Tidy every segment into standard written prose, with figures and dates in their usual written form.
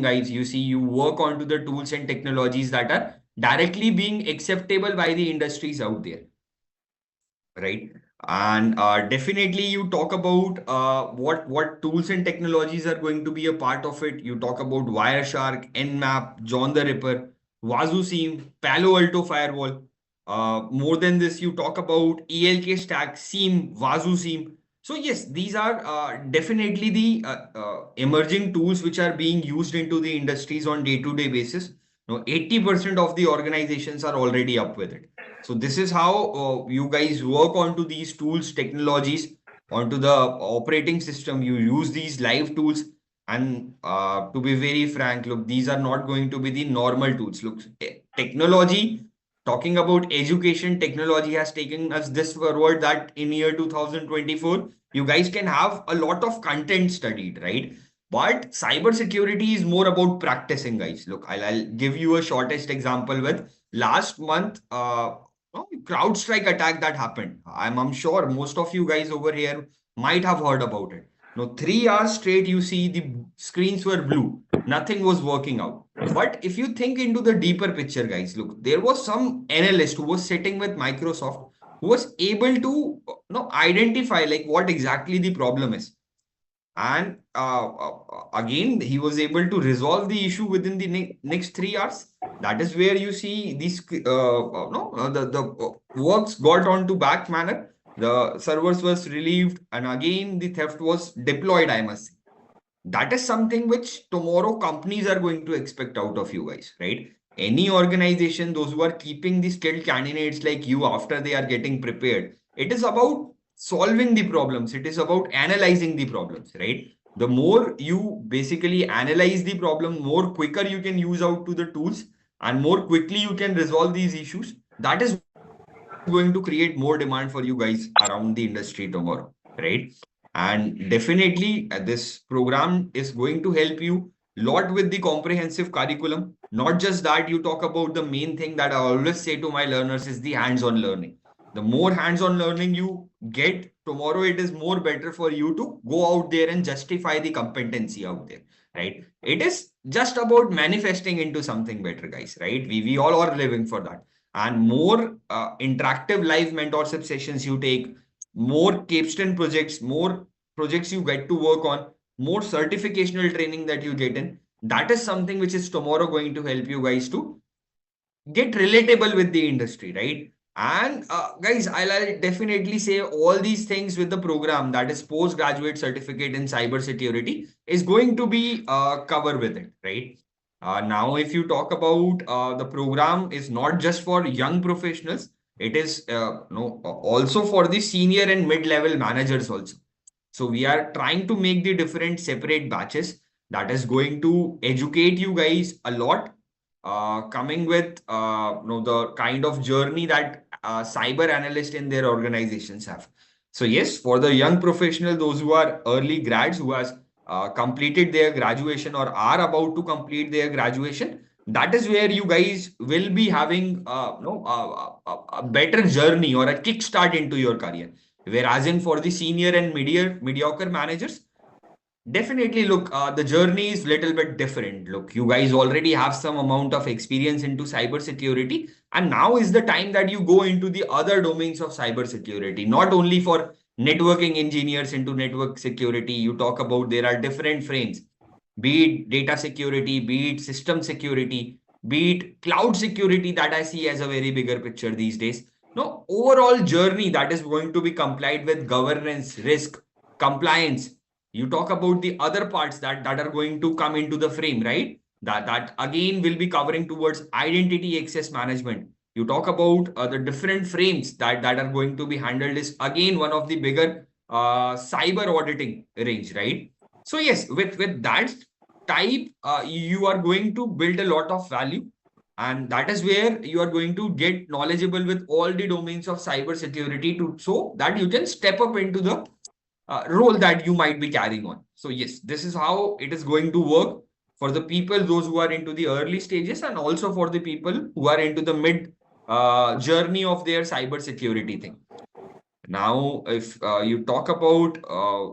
guys, you see, you work onto the tools and technologies that are directly being acceptable by the industries out there, right? And definitely you talk about what tools and technologies are going to be a part of it. You talk about Wireshark, Nmap, John the Ripper, Wazoo Seam, Palo Alto Firewall. More than this, you talk about ELK Stack, Seam, Wazoo Seam. So yes, these are definitely the emerging tools which are being used into the industries on day-to-day basis. 80% of the organizations are already up with it. So this is how you guys work onto these tools, technologies, onto the operating system. You use these live tools. And to be very frank, look, these are not going to be the normal tools. Look, technology, talking about education, technology has taken us this forward that in year 2024, you guys can have a lot of content studied, right? But cybersecurity is more about practicing, guys. Look, I'll give you a shortest example with last month. CrowdStrike attack that happened. I'm sure most of you guys over here might have heard about it. 3 hours straight, you see the screens were blue. Nothing was working out. But if you think into the deeper picture, guys, look, there was some analyst who was sitting with Microsoft who was able to identify like what exactly the problem is. And again, he was able to resolve the issue within the next 3 hours. That is where you see these no the works got on to back manner. The servers was relieved, and again the theft was deployed, I must say. That is something which tomorrow companies are going to expect out of you guys, right? Any organization, those who are keeping the skilled candidates like you after they are getting prepared, it is about solving the problems. It is about analyzing the problems, right? The more you basically analyze the problem, more quicker you can use out to the tools, and more quickly you can resolve these issues. That is going to create more demand for you guys around the industry tomorrow, right? And definitely this program is going to help you lot with the comprehensive curriculum. Not just that, you talk about the main thing that I always say to my learners is the hands-on learning. The more hands-on learning you get tomorrow, it is more better for you to go out there and justify the competency out there, right? It is just about manifesting into something better, guys, right? We all are living for that. And more interactive live mentorship sessions you take, more capstone projects, more projects you get to work on, more certificational training that you get in. That is something which is tomorrow going to help you guys to get relatable with the industry, right? And guys, I'll definitely say all these things with the program that is postgraduate certificate in cybersecurity is going to be covered with it, right? Now, if you talk about the program is not just for young professionals, it is no also for the senior and mid-level managers also. So we are trying to make the different separate batches that is going to educate you guys a lot, coming with the kind of journey that cyber analysts in their organizations have. So yes, for the young professional, those who are early grads who has completed their graduation or are about to complete their graduation, that is where you guys will be having a better journey or a kickstart into your career. Whereas in for the senior and mediocre managers, definitely, look, the journey is little bit different. Look, you guys already have some amount of experience into cybersecurity, and now is the time that you go into the other domains of cybersecurity. Not only for networking engineers into network security, you talk about there are different frames, be it data security, be it system security, be it cloud security that I see as a very bigger picture these days. No, overall journey that is going to be complied with governance, risk, compliance. You talk about the other parts that are going to come into the frame, right? That again will be covering towards identity access management. You talk about the different frames that are going to be handled is again one of the bigger cyber auditing range, right? So yes, with that type, you are going to build a lot of value, and that is where you are going to get knowledgeable with all the domains of cyber security to so that you can step up into the role that you might be carrying on. So yes, this is how it is going to work for the people, those who are into the early stages, and also for the people who are into the mid journey of their cyber security thing. Now, if you talk about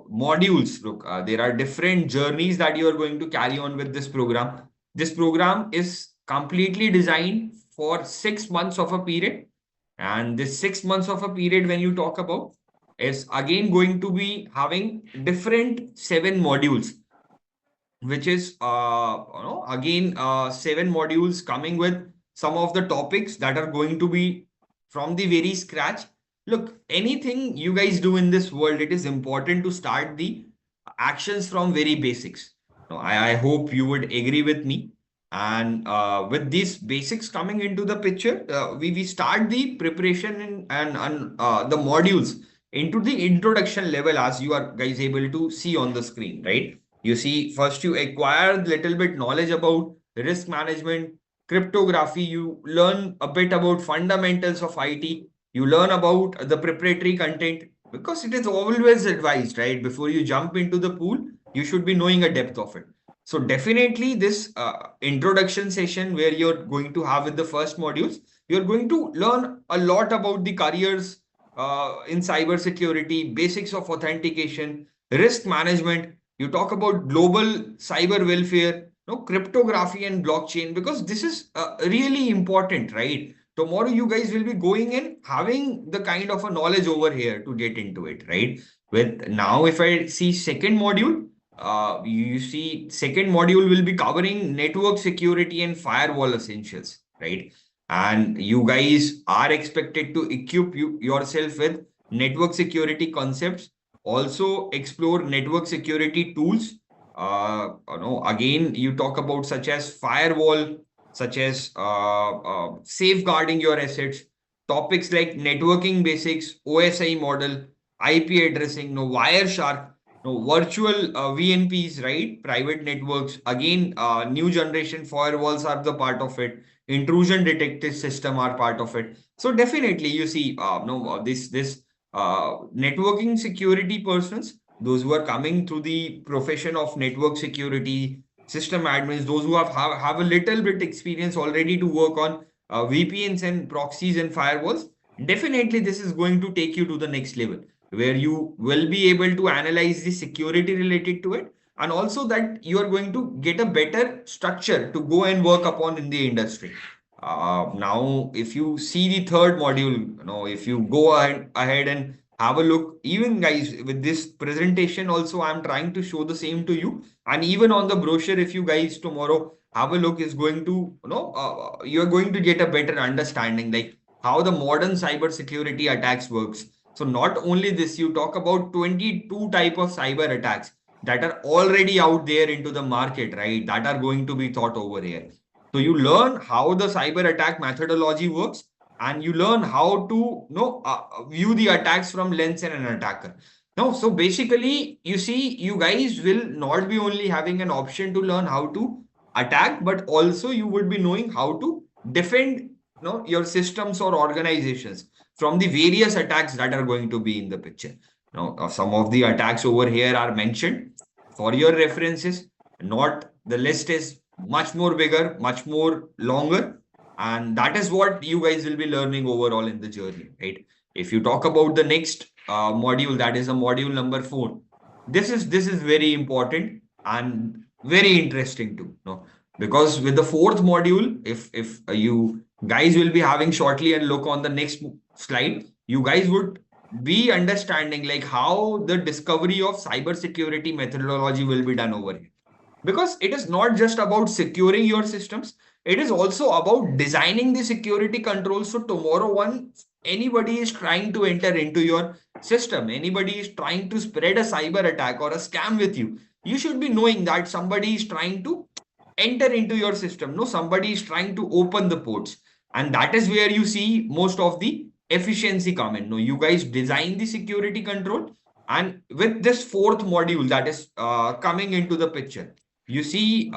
modules, look, there are different journeys that you are going to carry on with this program. This program is completely designed for 6 months of a period. And this 6 months of a period, when you talk about, is again going to be having different 7 modules, which is again 7 modules coming with some of the topics that are going to be from the very scratch. Look, anything you guys do in this world, it is important to start the actions from very basics. Now, I hope you would agree with me. And with these basics coming into the picture, we start the preparation and the modules into the introduction level, as you are guys able to see on the screen, right? You see, first you acquire little bit knowledge about risk management, cryptography. You learn a bit about fundamentals of IT. You learn about the preparatory content, because it is always advised, right? Before you jump into the pool, you should be knowing a depth of it. So definitely this introduction session where you're going to have with the first modules, you're going to learn a lot about the careers in cybersecurity, basics of authentication, risk management. You talk about global cyber welfare, no, cryptography and blockchain, because this is really important, right? Tomorrow you guys will be going in having the kind of a knowledge over here to get into it, right? With now, if I see second module, you see second module will be covering network security and firewall essentials, right? And you guys are expected to equip yourself with network security concepts, also explore network security tools. Again, you talk about such as firewall, such as safeguarding your assets, topics like networking basics, OSI model, IP addressing, no, Wireshark, no, virtual VNPs, right? Private networks. Again, new generation firewalls are the part of it. Intrusion detective system are part of it. So definitely, you see, no, this networking security persons, those who are coming through the profession of network security, system admins, those who have a little bit experience already to work on VPNs and proxies and firewalls, definitely this is going to take you to the next level where you will be able to analyze the security related to it, and also that you are going to get a better structure to go and work upon in the industry. Now, if you see the third module, if you go ahead and have a look, even guys, with this presentation also, I'm trying to show the same to you. And even on the brochure, if you guys tomorrow have a look, is going to, you're going to get a better understanding, like how the modern cyber security attacks works. So not only this, you talk about 22 type of cyber attacks that are already out there into the market, right? That are going to be thought over here. So you learn how the cyber attack methodology works, and you learn how to view the attacks from lens and an attacker. Now, so basically, you see, you guys will not be only having an option to learn how to attack, but also you would be knowing how to defend your systems or organizations from the various attacks that are going to be in the picture. Now, some of the attacks over here are mentioned for your references. Not the list is much more bigger, much more longer. And that is what you guys will be learning overall in the journey, right? If you talk about the next module, that is a module number 4. This is very important and very interesting too. No? Because with the fourth module, if you guys will be having shortly and look on the next slide, you guys would be understanding like how the discovery of cybersecurity methodology will be done over here, because it is not just about securing your systems, it is also about designing the security controls. So tomorrow, once anybody is trying to enter into your system, anybody is trying to spread a cyber attack or a scam with you, you should be knowing that somebody is trying to enter into your system. No, somebody is trying to open the ports, and that is where you see most of the efficiency come in. No, you guys design the security control, and with this fourth module that is coming into the picture, you see,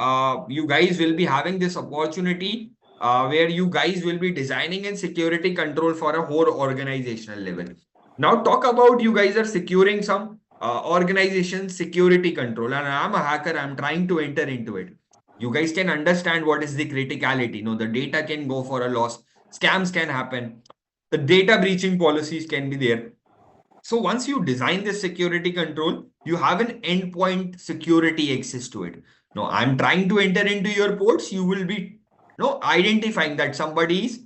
you guys will be having this opportunity where you guys will be designing and security control for a whole organizational level. Now, talk about you guys are securing some organization security control, and I'm a hacker, I'm trying to enter into it. You guys can understand what is the criticality. The data can go for a loss, scams can happen, the data breaching policies can be there. So once you design this security control, you have an endpoint security access to it. Now, I'm trying to enter into your ports. You will be identifying that somebody is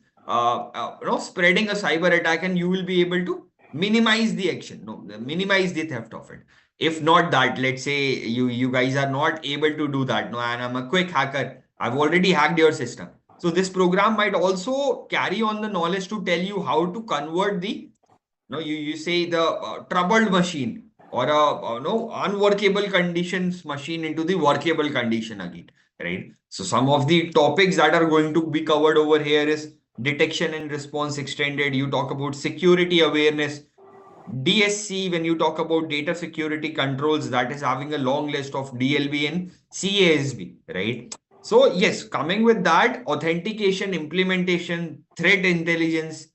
spreading a cyber attack, and you will be able to minimize the action, minimize the theft of it. If not that, let's say you guys are not able to do that. No, and I'm a quick hacker. I've already hacked your system. So this program might also carry on the knowledge to tell you how to convert the no, you say the troubled machine or a no unworkable conditions machine into the workable condition again, right? So some of the topics that are going to be covered over here is detection and response extended. You talk about security awareness, DSC. When you talk about data security controls, that is having a long list of DLB and CASB, right? So yes, coming with that, authentication, implementation, threat intelligence,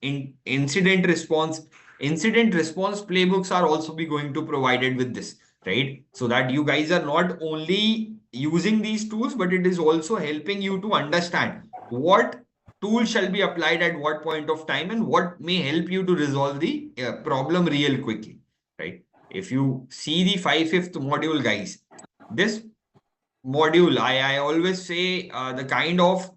incident response. Incident response playbooks are also be going to provided with this, right? So that you guys are not only using these tools, but it is also helping you to understand what tool shall be applied at what point of time and what may help you to resolve the problem real quickly, right? If you see the 5th module, guys, this module, I always say the kind of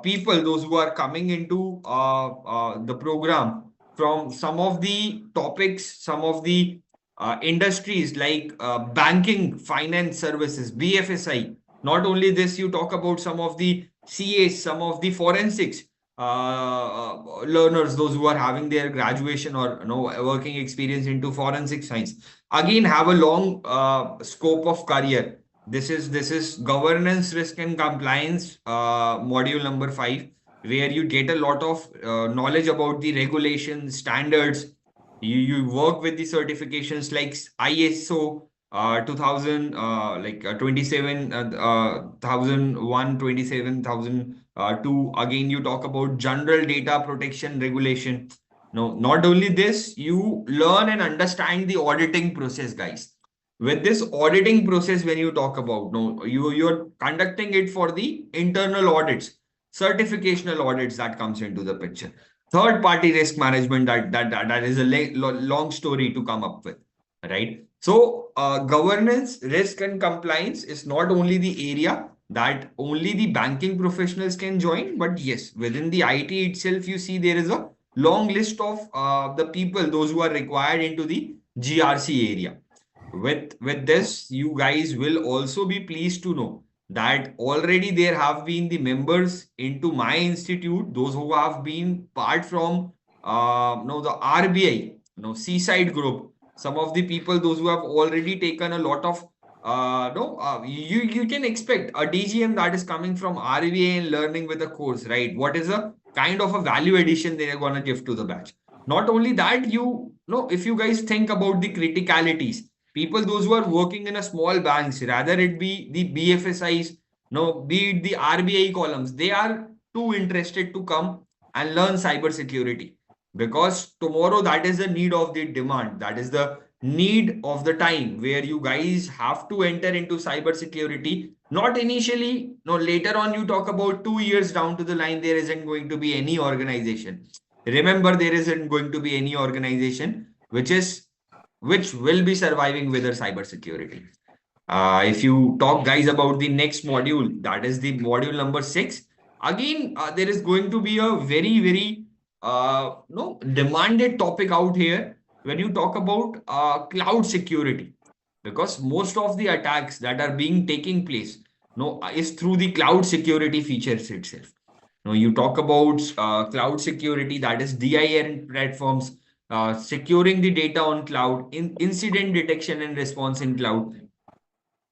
people, those who are coming into the program from some of the topics, some of the industries like banking, finance services, BFSI. Not only this, you talk about some of the CAs, some of the forensics learners, those who are having their graduation or working experience into forensic science. Again, have a long scope of career. This is governance, risk, and compliance module number 5, where you get a lot of knowledge about the regulations, standards. You work with the certifications like ISO 2000 27 1001 27002. Again, you talk about general data protection regulation. No, not only this, you learn and understand the auditing process, guys. With this auditing process, when you talk about, no, you're conducting it for the internal audits, certificational audits that comes into the picture. Third party risk management, that is a long story to come up with, right? So governance, risk, and compliance is not only the area that only the banking professionals can join, but yes, within the IT itself, you see there is a long list of the people, those who are required into the GRC area. With this, you guys will also be pleased to know that already there have been the members into my institute, those who have been part from the RBI, Seaside Group. Some of the people, those who have already taken a lot of you can expect a DGM that is coming from RBI and learning with a course, right? What is a kind of a value addition they are going to give to the batch? Not only that, if you guys think about the criticalities, people, those who are working in a small banks, rather it be the BFSIs, be it the RBI columns, they are too interested to come and learn cyber security, because tomorrow that is the need of the demand. That is the need of the time where you guys have to enter into cyber security. Not initially, no, later on you talk about 2 years down to the line, there isn't going to be any organization. Remember, there isn't going to be any organization which will be surviving with their cybersecurity. If you talk, guys, about the next module, that is the module number 6. Again, there is going to be a very, very no demanded topic out here when you talk about cloud security, because most of the attacks that are being taking place is through the cloud security features itself. You talk about cloud security, that is DIR platforms, securing the data on cloud, incident detection and response in cloud.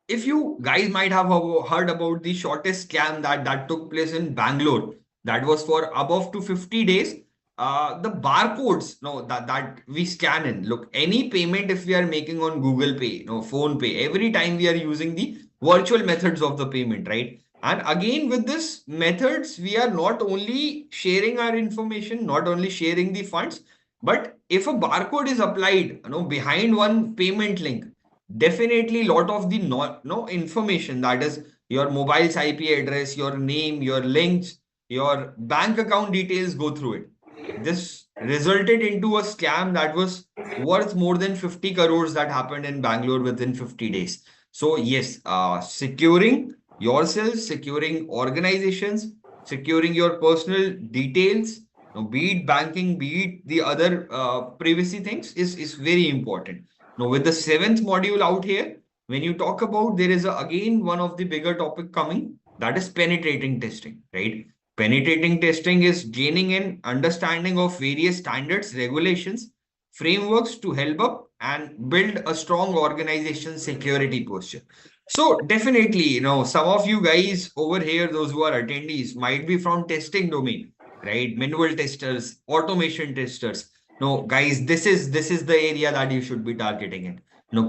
If you guys might have heard about the shortest scam that took place in Bangalore, that was for above to 50 days. The barcodes that we scan in. Look, any payment if we are making on Google Pay, Phone Pay, every time we are using the virtual methods of the payment, right? And again, with this methods, we are not only sharing our information, not only sharing the funds, but if a barcode is applied, behind one payment link, definitely lot of the information, that is your mobile's IP address, your name, your links, your bank account details go through it. This resulted into a scam that was worth more than 50 crores that happened in Bangalore within 50 days. So yes, securing yourself, securing organizations, securing your personal details, be it banking, be it the other privacy things is very important. Now with the seventh module out here, when you talk about, there is again one of the bigger topic coming, that is penetrating testing, right? Penetrating testing is gaining an understanding of various standards, regulations, frameworks to help up and build a strong organization security posture. So definitely, some of you guys over here, those who are attendees, might be from testing domain, right? Manual testers, automation testers. No, guys, this is the area that you should be targeting it.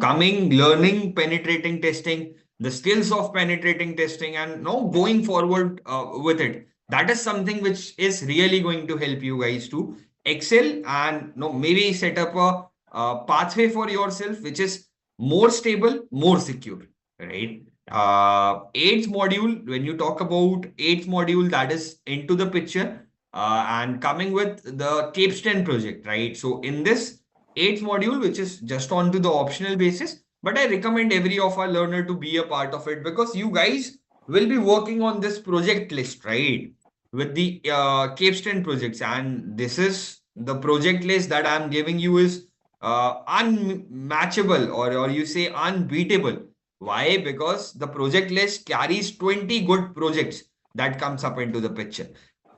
Coming, learning, penetrating testing, the skills of penetrating testing, and going forward with it. That is something which is really going to help you guys to excel and maybe set up a pathway for yourself which is more stable, more secure, right? Eighth module, when you talk about eighth module, that is into the picture and coming with the Capstone project, right? So in this eighth module, which is just onto the optional basis, but I recommend every of our learner to be a part of it because you guys will be working on this project list, right? With the Capstone projects, and this is the project list that I'm giving you is unmatchable, or you say unbeatable. Why? Because the project list carries 20 good projects that comes up into the picture.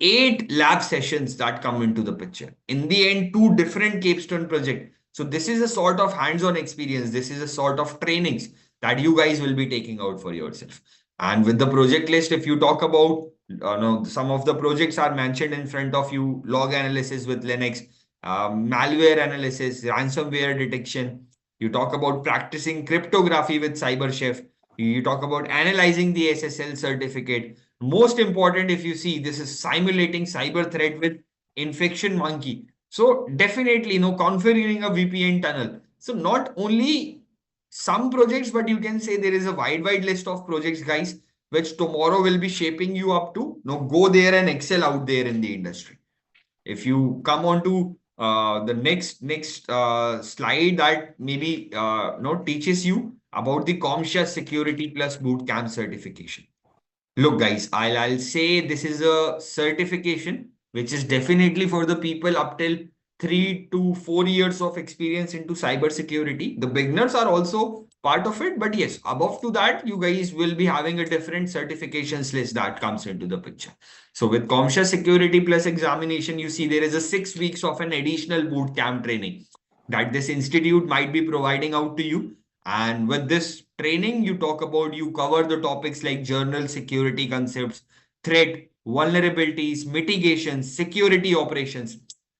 8 lab sessions that come into the picture. In the end, 2 different Capstone projects. So this is a sort of hands-on experience. This is a sort of trainings that you guys will be taking out for yourself. And with the project list, if you talk about, no, some of the projects are mentioned in front of you: log analysis with Linux, malware analysis, ransomware detection. You talk about practicing cryptography with CyberChef. You talk about analyzing the SSL certificate. Most important, if you see, this is simulating cyber threat with Infection Monkey. So definitely, configuring a VPN tunnel. So not only some projects, but you can say there is a wide list of projects, guys, which tomorrow will be shaping you up to go there and excel out there in the industry. If you come on to the next slide, that maybe teaches you about the CompTIA Security Plus Bootcamp certification. Look, guys, I'll say this is a certification which is definitely for the people up till 3 to 4 years of experience into cybersecurity. The beginners are also part of it, but yes, above to that, you guys will be having a different certifications list that comes into the picture. So with CompTIA Security Plus examination, you see there is a 6 weeks of an additional boot camp training that this institute might be providing out to you. And with this training, you cover the topics like journal security concepts, threat, vulnerabilities, mitigations, security operations,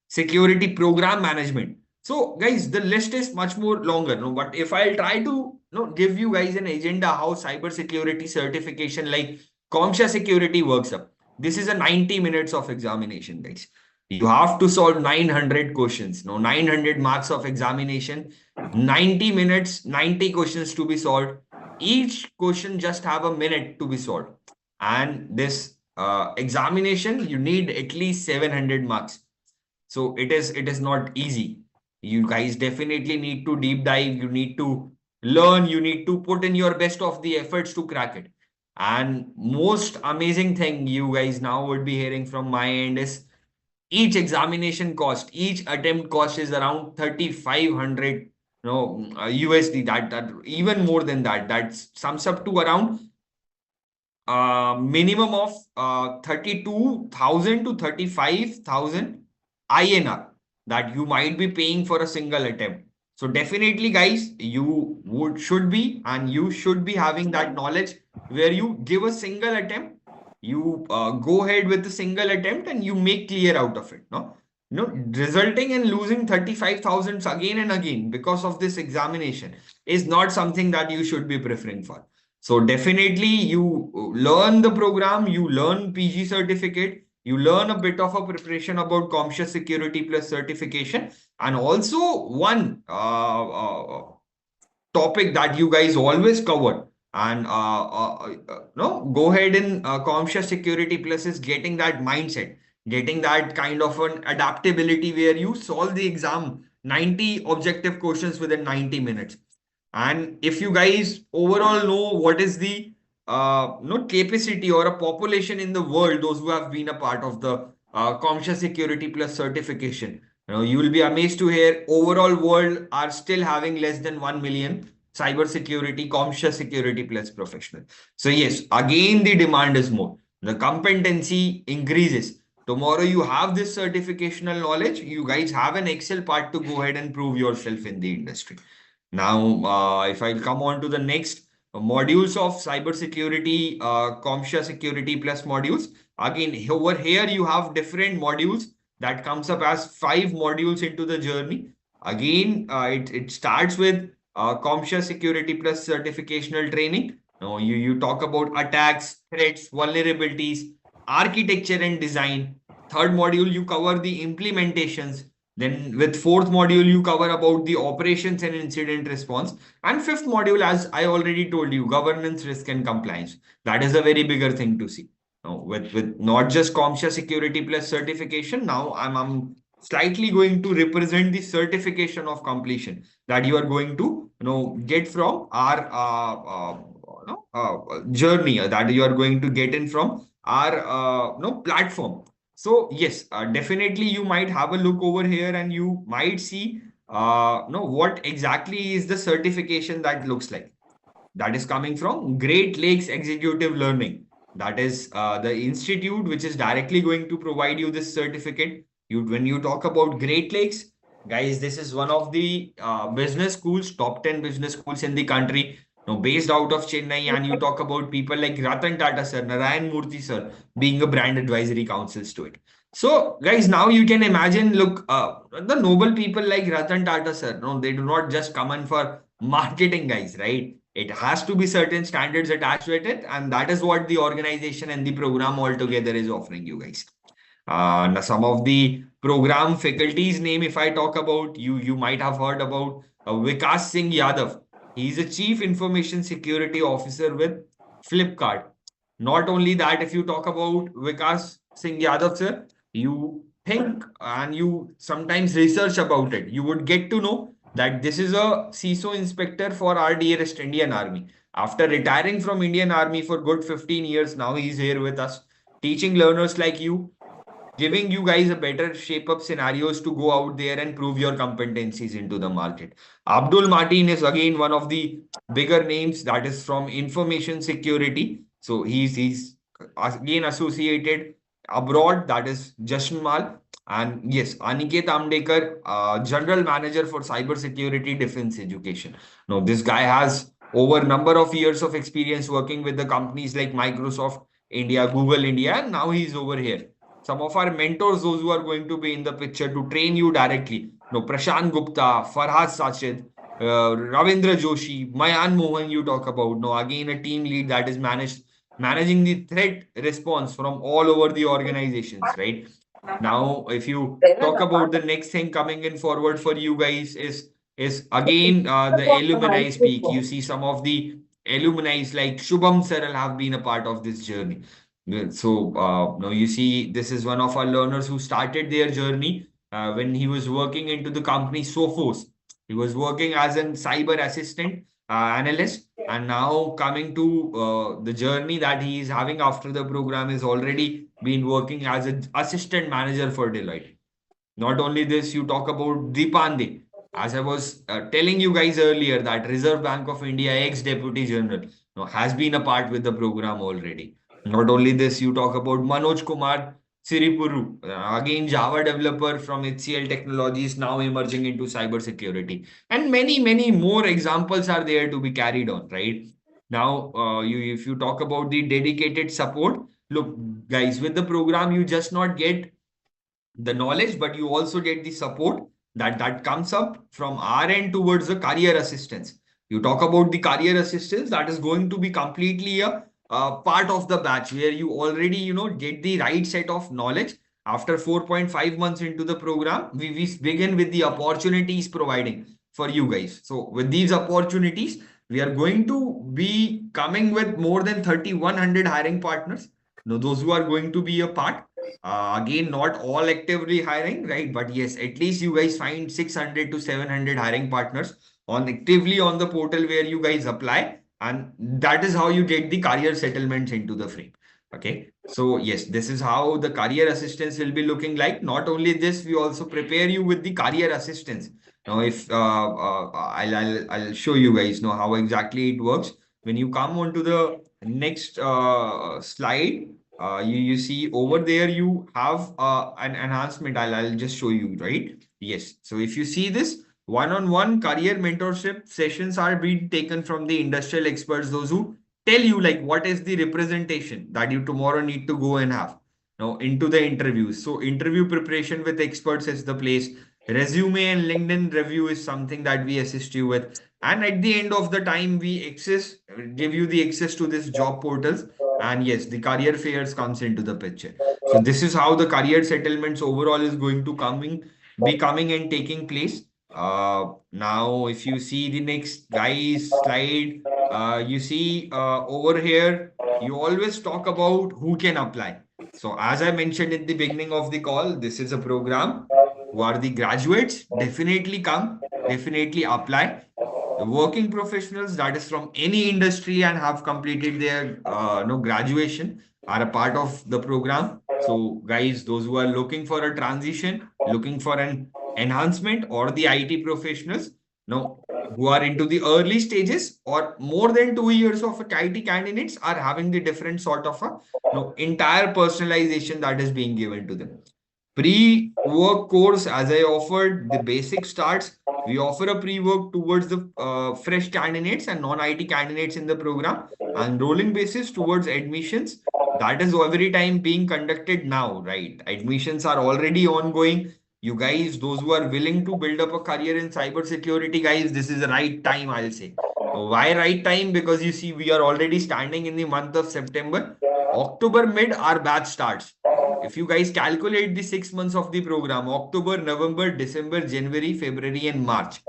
security program management. So, guys, the list is much more longer. No, but if I'll try to give you guys an agenda how cybersecurity certification like CompTIA security works up. This is a 90 minutes of examination, guys. You have to solve 900 questions. 900 marks of examination, 90 minutes, 90 questions to be solved. Each question just have a minute to be solved. And this examination, you need at least 700 marks. So it is not easy. You guys definitely need to deep dive. You need to learn. You need to put in your best of the efforts to crack it. And most amazing thing you guys now would be hearing from my end is each examination cost, each attempt cost is around 3,500 USD. That even more than that. That sums up to around minimum of 32,000 to 35,000 INR that you might be paying for a single attempt. So definitely, guys, you should be having that knowledge where you give a single attempt, you go ahead with a single attempt and you make clear out of it. Resulting in losing 35,000 again and again because of this examination is not something that you should be preferring for. So definitely you learn the program, you learn PG certificate, you learn a bit of a preparation about CompTIA Security Plus certification, and also one topic that you guys always cover and go ahead in CompTIA Security Plus is getting that mindset, getting that kind of an adaptability where you solve the exam 90 objective questions within 90 minutes. And if you guys overall know what is the capacity or a population in the world, those who have been a part of the CompTIA Security Plus certification, you will be amazed to hear overall world are still having less than 1 million cybersecurity CompTIA Security Plus professional. So yes, again the demand is more. The competency increases. Tomorrow you have this certificational knowledge. You guys have an Excel part to go ahead and prove yourself in the industry. Now, if I come on to the next modules of cybersecurity, CompTIA Security Plus modules. Again, over here you have different modules that comes up as 5 modules into the journey. Again, it starts with CompTIA Security Plus certificational training. Now, you talk about attacks, threats, vulnerabilities, architecture and design. Third module, you cover the implementations. Then with fourth module, you cover about the operations and incident response. And fifth module, as I already told you, governance, risk and compliance. That is a very bigger thing to see. Now, with not just CompTIA Security Plus certification, now I'm slightly going to represent the certification of completion that you are going to get from our journey that you are going to get in from our platform. So yes, definitely you might have a look over here and you might see what exactly is the certification that looks like. That is coming from Great Lakes Executive Learning. That is the institute which is directly going to provide you this certificate. When you talk about Great Lakes, guys, this is one of the business schools, top 10 business schools in the country. Based out of Chennai, and you talk about people like Ratan Tata sir, Narayan Murthy sir, being a brand advisory councils to it. So, guys, now you can imagine, look, the noble people like Ratan Tata sir, they do not just come in for marketing, guys, right? It has to be certain standards attached with it, and that is what the organization and the program altogether is offering you guys. Now some of the program faculties name, if I talk about, you might have heard about Vikas Singh Yadav. He is a Chief Information Security Officer with Flipkart. Not only that, if you talk about Vikas Singh Yadav, sir, you think and you sometimes research about it. You would get to know that this is a CISO inspector for our dearest Indian Army. After retiring from Indian Army for good 15 years, now he's here with us, teaching learners like you, giving you guys a better shape up scenarios to go out there and prove your competencies into the market. Abdul Martin is again one of the bigger names that is from information security. So he's again associated abroad, that is Jashnmal. And yes, Aniket Amdekar, General Manager for Cybersecurity Defense Education. Now, this guy has over number of years of experience working with the companies like Microsoft India, Google India, and now he's over here. Some of our mentors, those who are going to be in the picture to train you directly. Prashant Gupta, Farhad Sachid, Ravindra Joshi, Mayan Mohan, you talk about. Again, a team lead that is managing the threat response from all over the organizations, right? Now, if you talk about the next thing coming in forward for you guys is again the alumni speak. You see some of the alumni like Shubham Saral have been a part of this journey. So now you see this is one of our learners who started their journey when he was working into the company Sophos. He was working as a cyber assistant analyst, and now coming to the journey that he is having after the program is already been working as an assistant manager for Deloitte. Not only this, you talk about Deepande. As I was telling you guys earlier, that Reserve Bank of India ex-deputy general has been a part with the program already. Not only this, you talk about Manoj Kumar Siripuru, again Java developer from HCL Technologies, now emerging into cybersecurity. And many, many more examples are there to be carried on, right? Now, if you talk about the dedicated support, look, guys, with the program, you just not get the knowledge, but you also get the support that comes up from our end towards the career assistance. You talk about the career assistance, that is going to be completely a part of the batch where you already, get the right set of knowledge. After 4.5 months into the program, we begin with the opportunities providing for you guys. So with these opportunities, we are going to be coming with more than 3,100 hiring partners. Those who are going to be a part. Again, not all actively hiring, right? But yes, at least you guys find 600 to 700 hiring partners on actively on the portal where you guys apply. And that is how you get the career settlements into the frame. Okay. So yes, this is how the career assistance will be looking like. Not only this, we also prepare you with the career assistance. Now, if I'll show you guys know how exactly it works. When you come onto the next slide, you see over there you have an enhancement. I'll just show you, right? Yes. So if you see this one-on-one career mentorship sessions are being taken from the industrial experts, those who tell you like what is the representation that you tomorrow need to go and have now into the interviews. So interview preparation with experts is the place. Resume and LinkedIn review is something that we assist you with. And at the end of the time, give you the access to this job portals. And yes, the career fairs comes into the picture. So this is how the career settlements overall is going to be coming and taking place. Now, if you see the next guys slide, you see over here, you always talk about who can apply. So as I mentioned in the beginning of the call, this is a program who are the graduates. Definitely come, definitely apply. The working professionals that is from any industry and have completed their no graduation are a part of the program. So guys, those who are looking for a transition, looking for an enhancement, or the IT professionals, no, who are into the early stages or more than 2 years of IT candidates are having the different sort of a no entire personalization that is being given to them. Pre-work course, as I offered, the basic starts. We offer a pre-work towards the fresh candidates and non-IT candidates in the program, and rolling basis towards admissions. That is every time being conducted now, right? Admissions are already ongoing. You guys, those who are willing to build up a career in cybersecurity, guys, this is the right time, I'll say. Why right time? Because you see, we are already standing in the month of September. October mid, our batch starts. If you guys calculate the 6 months of the program, October, November, December, January, February, and March.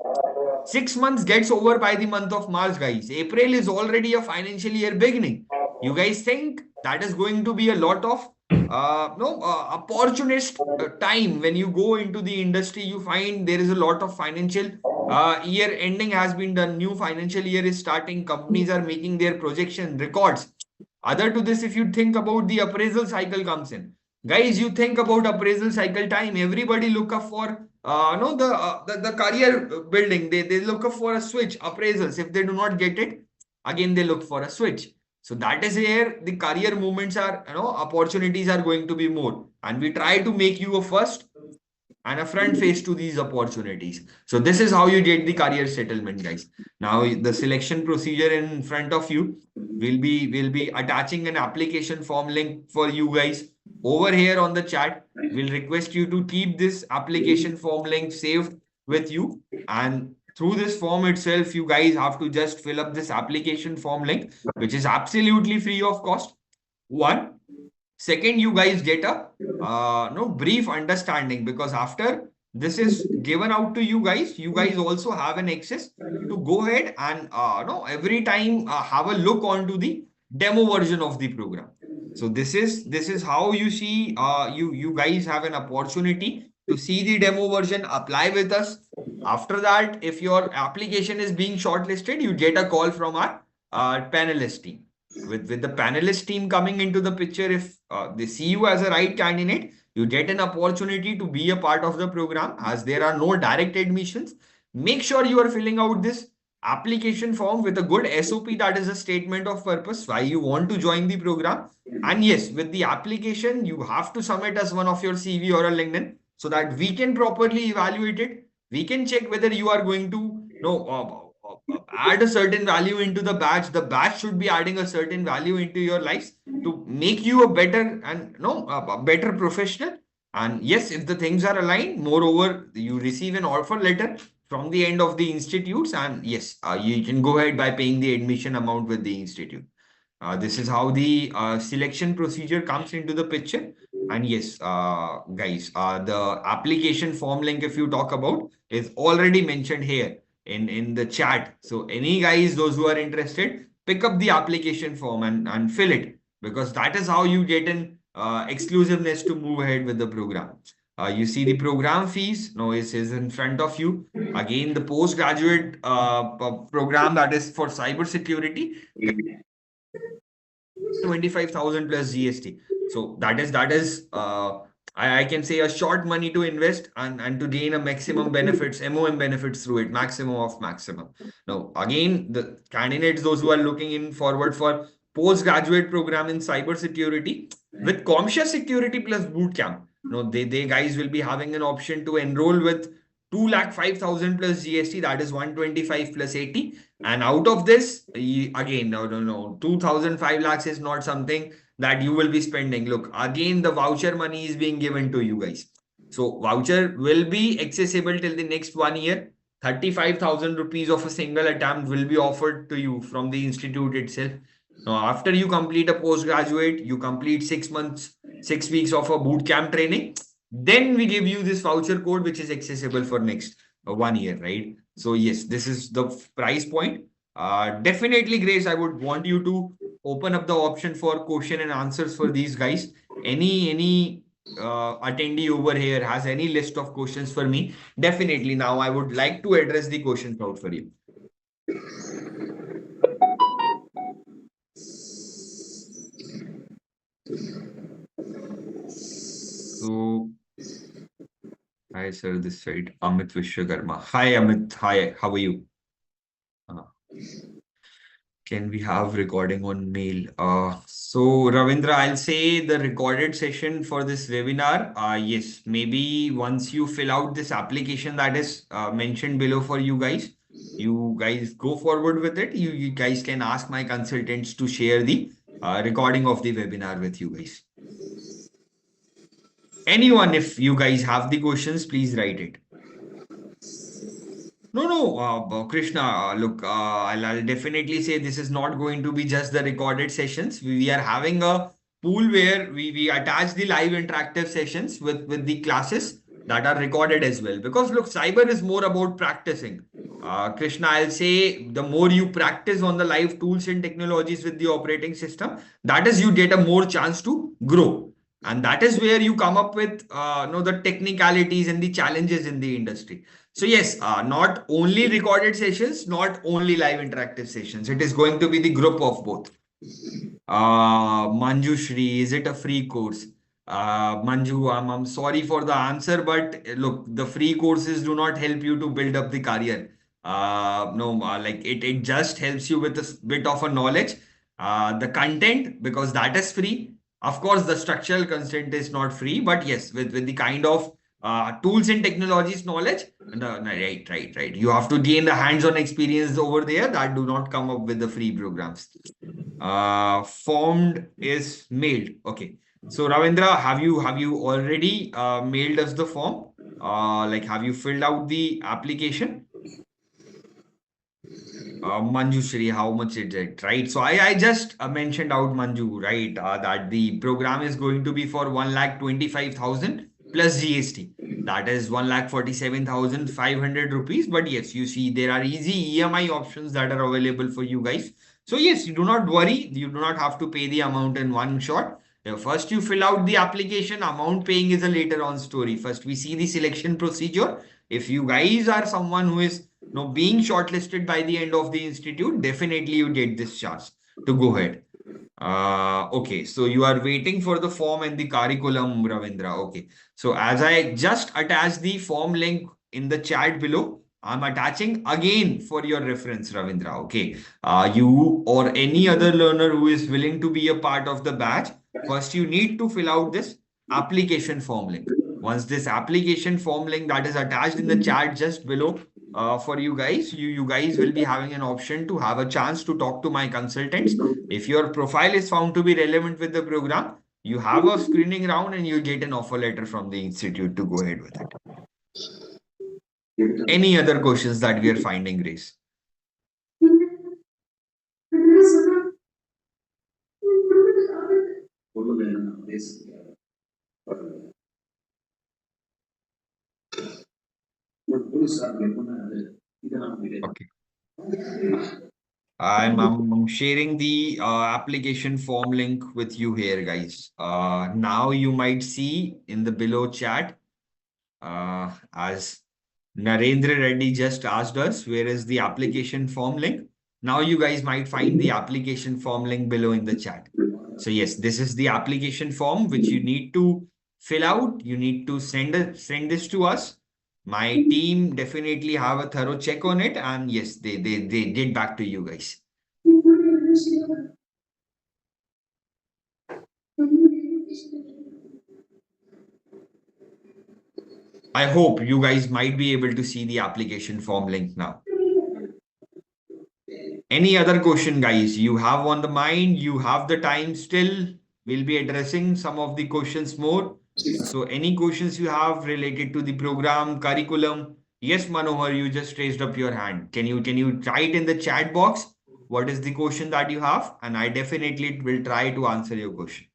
6 months gets over by the month of March, guys. April is already a financial year beginning. You guys think that is going to be a lot of opportunist time when you go into the industry, you find there is a lot of financial year ending has been done. New financial year is starting. Companies are making their projection records. Other to this, if you think about the appraisal cycle comes in. Guys, you think about appraisal cycle time. Everybody look up for no the career building. They look up for a switch appraisals. If they do not get it, again they look for a switch. So that is where the career movements are, opportunities are going to be more. And we try to make you a first and a front face to these opportunities. So this is how you get the career settlement, guys. Now the selection procedure in front of you will be attaching an application form link for you guys over here on the chat. We'll request you to keep this application form link saved with you, and through this form itself, you guys have to just fill up this application form link, which is absolutely free of cost. One. Second, you guys get a no brief understanding, because after this is given out to you guys also have an access to go ahead and no every time have a look onto the demo version of the program. So this is how you see you guys have an opportunity to see the demo version, apply with us. After that, if your application is being shortlisted, you get a call from our panelist team. With the panelist team coming into the picture, if they see you as a right candidate, you get an opportunity to be a part of the program, as there are no direct admissions. Make sure you are filling out this application form with a good SOP, that is a statement of purpose why you want to join the program. And yes, with the application, you have to submit as one of your CV or a LinkedIn so that we can properly evaluate it. We can check whether you are going to add a certain value into the batch should be adding a certain value into your lives to make you a better and a better professional. And yes, if the things are aligned, moreover, you receive an offer letter from the end of the institutes, and yes, you can go ahead by paying the admission amount with the institute. This is how the selection procedure comes into the picture. And yes, guys, the application form link, if you talk about, is already mentioned here in the chat. So any guys, those who are interested, pick up the application form and fill it, because that is how you get an exclusiveness to move ahead with the program. You see the program fees. No, it is in front of you. Again, the postgraduate program that is for cybersecurity, 25,000 plus GST. So that is I can say a short money to invest and to gain a maximum benefits, MOM benefits through it, maximum of maximum. Now, again, the candidates, those who are looking in forward for postgraduate program in cybersecurity with CompTIA Security plus bootcamp. No, they guys will be having an option to enroll with 2,05,000 plus GST, that is 125 plus 80. And out of this, again, no, 2,005 lakhs is not something that you will be spending. Look, again, the voucher money is being given to you guys. So voucher will be accessible till the next 1 year. 35,000 rupees of a single attempt will be offered to you from the institute itself. Now, after you complete a postgraduate, you complete 6 months, 6 weeks of a boot camp training. Then we give you this voucher code, which is accessible for next 1 year, right? So yes, this is the price point. Definitely, Grace, I would want you to open up the option for question and answers for these guys. Any attendee over here has any list of questions for me? Definitely. Now I would like to address the questions out for you. So, hi sir, this side Amit Vishwakarma. Hi Amit. Hi, how are you? Uh, Can we have recording on mail? So Ravindra, I'll say the recorded session for this webinar. Yes, maybe once you fill out this application that is mentioned below for you guys go forward with it. You guys can ask my consultants to share the recording of the webinar with you guys. Anyone, if you guys have the questions, please write it. No, Krishna, look, I'll definitely say this is not going to be just the recorded sessions. We are having a pool where we attach the live interactive sessions with the classes that are recorded as well. Because look, cyber is more about practicing. Krishna, I'll say the more you practice on the live tools and technologies with the operating system, that is you get a more chance to grow. And that is where you come up with the technicalities and the challenges in the industry. So yes, not only recorded sessions, not only live interactive sessions. It is going to be the group of both. Manjushri, is it a free course? Manju, I'm sorry for the answer, but look, the free courses do not help you to build up the career. No, like it just helps you with a bit of a knowledge. The content, because that is free. Of course, the structural content is not free, but yes, with the kind of tools and technologies knowledge, no, right. You have to gain the hands-on experience over there that do not come up with the free programs. Formed is mailed. Okay. So Ravindra, have you already mailed us the form? Like have you filled out the application? Manjushri, how much is it, right? So I just mentioned out Manju, right? That the program is going to be for 1,25,000 plus GST. That is 1,47,500 rupees. But yes, you see, there are easy EMI options that are available for you guys. So yes, you do not worry. You do not have to pay the amount in one shot. First, you fill out the application. Amount paying is a later on story. First, we see the selection procedure. If you guys are someone who is being shortlisted by the end of the institute, definitely you get this chance to go ahead. Okay, so you are waiting for the form and the curriculum, Ravindra. Okay, so as I just attached the form link in the chat below, I'm attaching again for your reference, Ravindra. Okay, you or any other learner who is willing to be a part of the batch, first you need to fill out this application form link. Once this application form link that is attached in the chat just below for you guys, you guys will be having an option to have a chance to talk to my consultants. If your profile is found to be relevant with the program, you have a screening round and you get an offer letter from the institute to go ahead with it. Any other questions that we are finding, Grace? Okay. I'm sharing the application form link with you here, guys. Now you might see in the below chat, as Narendra Reddy just asked us, where is the application form link? Now you guys might find the application form link below in the chat. So yes, this is the application form which you need to fill out. You need to send this to us. My team definitely have a thorough check on it, and yes, they get back to you guys. I hope you guys might be able to see the application form link now. Any other question, guys, you have on the mind? You have the time still. We'll be addressing some of the questions more. So any questions you have related to the program, curriculum? Yes, Manohar, you just raised up your hand. Can you write in the chat box what is the question that you have? And I definitely will try to answer your question.